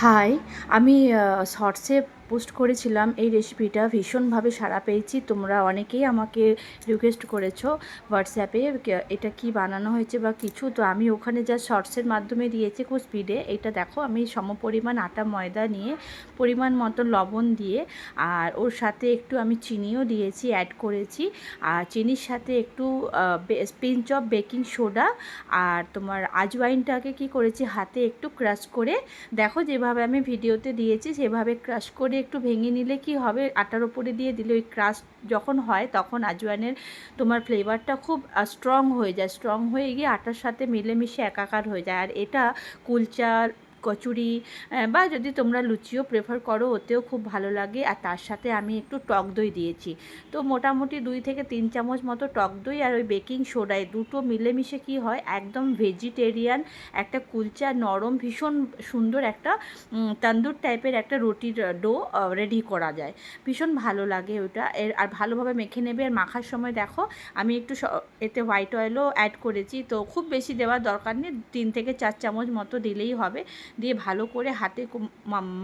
High, আমি শর্টসে post করেছিলাম এই রেসিপিটা, ভীষণভাবে সাড়া পেয়েছি। তোমরা অনেকেই আমাকে রিকোয়েস্ট করেছো হোয়াটসঅ্যাপে এটা কি বানানো হয়েছে বা কিছু। তো আমি ওখানে যা শর্টসের মাধ্যমে দিয়েছি খুব স্পিডে। এটা দেখো, আমি সমপরিমাণ আটা ময়দা নিয়ে পরিমাণ মতো লবণ দিয়ে, আর ওর সাথে একটু আমি চিনিও দিয়েছি, অ্যাড করেছি। আর চিনির সাথে একটু পিঞ্চ অফ বেকিং সোডা আর তোমার আজওয়াইনটাকে কি করেছি, হাতে একটু ক্রাশ করে, দেখো যেভাবে আমি ভিডিওতে দিয়েছি সেভাবে ক্রাশ করে একটু ভেঙে নিলে কি হবে, আটার ওপরে দিয়ে দিলে ওই ক্রাশ যখন হয় তখন আজওয়ানের তোমার ফ্লেভারটা খুব স্ট্রং হয়ে যায়, স্ট্রং হয়ে গিয়ে আটার সাথে মিলেমিশে একাকার হয়ে যায়। আর এটা কুলচার, কচুরি বা যদি তোমরা লুচিও প্রেফার করো ওতেও খুব ভালো লাগে। আর তার সাথে আমি একটু টক দই দিয়েছি, তো মোটামুটি 2 থেকে 3 চামচ মতো টক দই আর ওই বেকিং সোডায় দুটো মিলেমিশে কি হয়, একদম ভেজিটেরিয়ান একটা কুলচা, নরম ভীষণ সুন্দর একটা তন্দুর টাইপের একটা রুটির ডো রেডি করা যায়। ভীষণ ভালো লাগে ওটা। আর ভালোভাবে মেখে নেবে। আর মাখার সময় দেখো আমি একটু এতে হোয়াইট অয়েলও অ্যাড করেছি, তো খুব বেশি দেওয়ার দরকার নেই, 3 থেকে 4 চামচ মতো দিলেই হবে। দিয়ে ভালো করে হাতে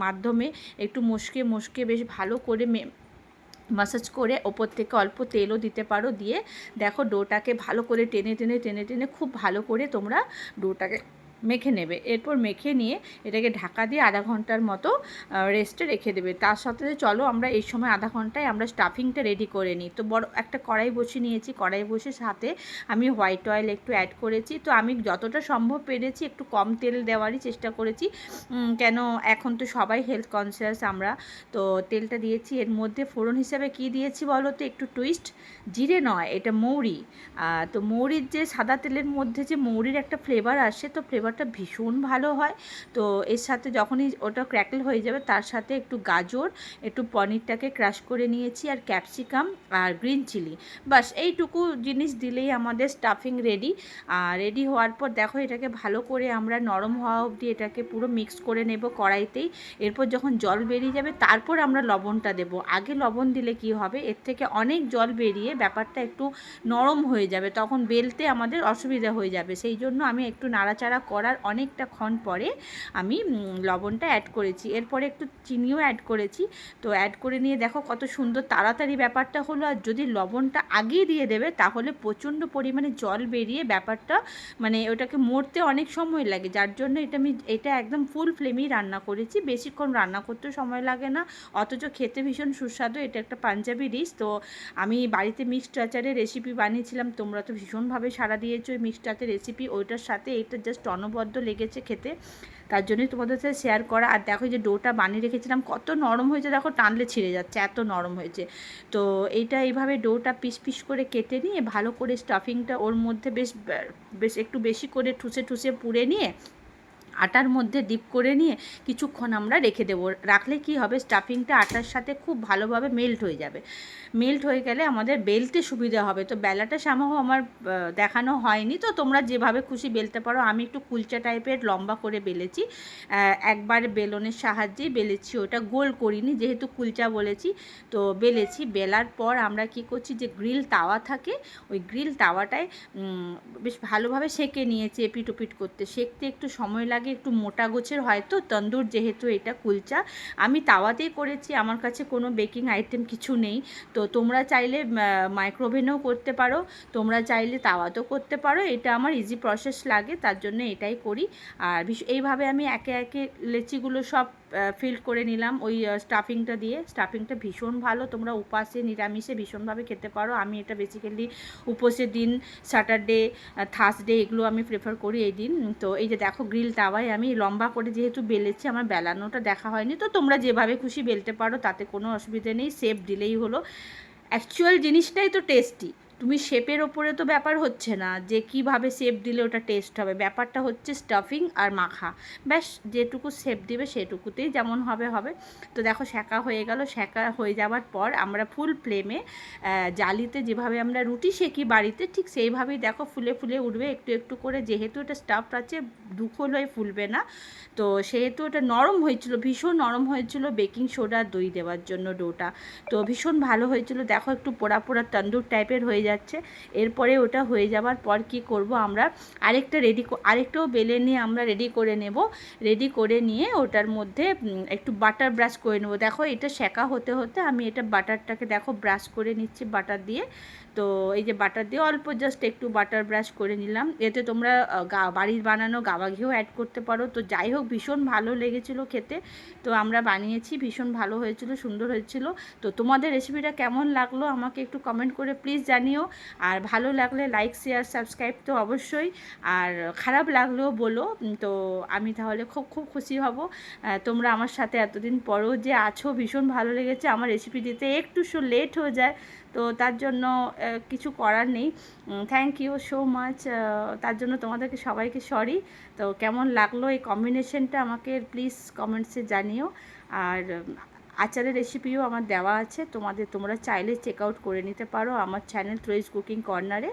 মাধ্যমে একটু মশকে মশকে বেশ ভালো করে মাসাজ করে ওপর থেকে অল্প তেলও দিতে পারো। দিয়ে দেখো ডোটাকে ভালো করে টেনে টেনে টেনে টেনে খুব ভালো করে তোমরা ডোটাকে মেখে নেবে। এরপর মেখে নিয়ে এটাকে ঢাকা দিয়ে আধা ঘন্টার মতো রেস্টে রেখে দেবে। তার সাথে চলো আমরা এই সময় আধা ঘন্টায় আমরা স্টাফিংটা রেডি করে নিই। তো বড় একটা কড়াই বসিয়ে নিয়েছি, কড়াই বসে সাথে আমি হোয়াইট অয়েল একটু অ্যাড করেছি। তো আমি যতটা সম্ভব পেরেছি একটু কম তেল দেওয়ারই চেষ্টা করেছি, কেন এখন তো সবাই হেলথ কনসিয়াস আমরা। তো তেলটা দিয়েছি। এর মধ্যে ফোড়ন হিসাবে কি দিয়েছি বলো তো, একটু টুইস্ট, জিরে নয়, এটা মৌরি। তো মৌরির যে সাদা তেলের মধ্যে যে মৌরির একটা ফ্লেভার আসে, তো ফ্লেভারটা ভীষণ ভালো হয়। তো এর সাথে যখনই ওটা ক্র্যাকল হয়ে যাবে তার সাথে একটু গাজর, একটু পনিরটাকে ক্রাশ করে নিয়েছি, আর ক্যাপসিকাম আর গ্রিন চিলি, বাস এইটুকু জিনিস দিলেই আমাদের স্টাফিং রেডি। আর রেডি হওয়ার পর দেখো এটাকে ভালো করে আমরা নরম হওয়া অবধি এটাকে পুরো মিক্স করে নেব কড়াইতেই। এরপর যখন জল বেরিয়ে যাবে তারপর আমরা লবণটা দেব। আগে লবণ দিলে কি হবে, এর থেকে অনেক জল বেরিয়ে ব্যাপারটা একটু নরম হয়ে যাবে, তখন বেলতে আমাদের অসুবিধা হয়ে যাবে। সেই জন্য আমি একটু নাড়াচাড়া করার অনেকটা ক্ষণ পরে আমি লবণটা অ্যাড করেছি। এরপরে একটু চিনিও অ্যাড করেছি। তো অ্যাড করে নিয়ে দেখো কত সুন্দর তাড়াতাড়ি ব্যাপারটা হলো। আর যদি লবণটা আগেই দিয়ে দেবে তাহলে প্রচণ্ড পরিমাণে জল বেরিয়ে ব্যাপারটা মানে ওটাকে মরতে অনেক সময় লাগে, যার জন্য এটা একদম ফুল ফ্লেমেই রান্না করেছি। বেশিক্ষণ রান্না করতেও সময় লাগে না, অথচ খেতে ভীষণ সুস্বাদু। এটা একটা পাঞ্জাবি ডিশ। তো আমি বাড়িতে মিক্সড আচারের রেসিপি বানিয়েছিলাম, তোমরা তো ভীষণভাবে সাড়া দিয়েছো ওই মিক্সড আচার রেসিপি, ওইটার সাথে এটা জাস্ট অনবদ্য লেগেছে খেতে, তার জন্যই তোমাদের সাথে শেয়ার করা। আর দেখো যে ডোটা বানিয়ে রেখেছিলাম কত নরম হয়েছে, দেখো টানলে ছিঁড়ে যাচ্ছে, এত নরম হয়েছে। তো এইভাবে ডোটা পিস পিস করে কেটে নিয়ে ভালো করে স্টাফিংটা ওর মধ্যে বেশ বেশ একটু বেশি করে ঠুসে ঠুসে পুড়ে নিয়ে আটার মধ্যে ডিপ করে নিয়ে কিছুক্ষণ আমরা রেখে দেবো। রাখলে কি হবে, স্টাফিংটা আটার সাথে খুব ভালোভাবে মেল্ট হয়ে যাবে। মেল্ট হয়ে গেলে আমাদের বেলতে সুবিধা হবে। তো বেলাটা সামাও আমার দেখানো হয়নি, তো তোমরা যেভাবে খুশি বেলতে পারো। আমি একটু কুলচা টাইপের লম্বা করে বেলেছি, একবার বেলনের সাহায্যেই বেলেছি, ওটা গোল করিনি যেহেতু কুলচা বলেছি। তো বেলেছি, বেলার পর আমরা কি করছি, যে গ্রিল তাওয়া থাকে ওই গ্রিল তাওয়াটায় বেশ ভালোভাবে সেঁকে নিয়েছি। এপিট ওপিট করতে সেঁকতে একটু সময় লাগে, একটু মোটা গোছের হয়তো তন্দুর, যেহেতু এটা কুলচা। আমি তাওয়াতেই করেছি, আমার কাছে কোনো বেকিং আইটেম কিছু নেই। তো তোমরা চাইলে মাইক্রোওভেনেও করতে পারো, তোমরা চাইলে তাওয়াতেও করতে পারো। এটা আমার ইজি প্রসেস লাগে, তার জন্য এটাই করি। আর এইভাবে আমি একে একে লেচিগুলো সব ফিল করে নিলাম ওই স্টাফিংটা দিয়ে। স্টাফিংটা ভীষণ ভালো, তোমরা উপাসে নিরামিষে ভীষণভাবে খেতে পারো। আমি এটা বেসিক্যালি উপোসের দিন, স্যাটারডে, থার্সডে এগুলো আমি প্রেফার করি এই দিন। তো এই যে দেখো গ্রিল তাওয়ায় আমি লম্বা করে যেহেতু বেলেছি, আমার বেলানোটা দেখা হয়নি। তো তোমরা যেভাবে খুশি বেলতে পারো, তাতে কোনো অসুবিধা নেই, শেপ দিলেই হলো। অ্যাকচুয়াল জিনিসটাই তো টেস্টি, তুমি শেপের ওপরে তো ব্যাপার হচ্ছে না যে কিভাবে শেপ দিলে ওটা টেস্ট হবে, ব্যাপারটা হচ্ছে স্টাফিং আর মাখা। ব্যাস যেটুকু শেপ দিবে সেটুকুতেই যেমন হবে হবে। তো দেখো সেঁকা হয়ে গেল। সেঁকা হয়ে যাওয়ার পর আমরা ফুল ফ্লেমে জালিতে যেভাবে আমরা রুটি সেঁকি বাড়িতে, ঠিক সেইভাবেই দেখো ফুলে ফুলে উঠবে একটু একটু করে। যেহেতু এটা স্টাফড আছে, দুখোল হয়ে ফুলবে না। তো সেহেতু এটা নরম হয়েছিল, ভীষণ নরম হয়েছিল বেকিং সোডা দই দেওয়ার জন্য ডোটা। তো ভীষণ ভালো হয়েছিল। দেখো একটু পোড়া পোড়া তন্দুর টাইপের হয়ে যাচ্ছে। এরপরে ওটা হয়ে যাবার পর কি করব, আমরা আরেকটাও বেলে নিয়ে আমরা রেডি করে নেব। রেডি করে নিয়ে ওটার মধ্যে একটু বাটার ব্রাশ করে নেব। দেখো এটা সেঁকা হতে হতে আমি এটা বাটারটাকে দেখো ব্রাশ করে নিচ্ছি বাটার দিয়ে। তো এই যে বাটার দিয়ে অল্প জাস্ট একটু বাটার ব্রাশ করে নিলাম। এতে তোমরা বাড়ির বানানো গাওয়া ঘিও অ্যাড করতে পারো। তো যাই হোক, ভীষণ ভালো লেগেছিলো খেতে। তো আমরা বানিয়েছি, ভীষণ ভালো হয়েছিল, সুন্দর হয়েছিল। তো তোমাদের রেসিপিটা কেমন লাগলো আমাকে একটু কমেন্ট করে প্লিজ জানিও। আর ভালো লাগলে লাইক শেয়ার সাবস্ক্রাইব তো অবশ্যই। আর খারাপ লাগলেও বলো, তো আমি তাহলে খুব খুব খুশি হব। তোমরা আমার সাথে এতদিন পরেও যে আছো, ভীষণ ভালো লেগেছে। আমার রেসিপি দিতে একটু লেট হয়ে যায়, তো তার জন্য কিছু করার নেই। Thank you so much. তার জন্য তোমাদেরকে সবাইকে সরি। তো কেমন লাগলো এই কম্বিনেশনটা আমাকে প্লিজ কমেন্টসে জানিও। আর আচারের রেসিপিও আমার দেওয়া আছে, তোমরা চাইলে চেক আউট করে নিতে পারো আমার চ্যানেল ত্রয়িস কুকিং কর্নারে।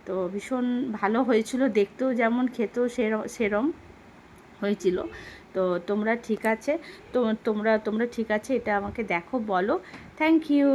তো ভীষণ ভালো হয়েছিল, দেখতেও যেমন খেতেও সেরম হয়েছিল। তো তোমরা ঠিক আছে, তোমরা ঠিক আছে এটা আমাকে দেখো, বলো। Thank you.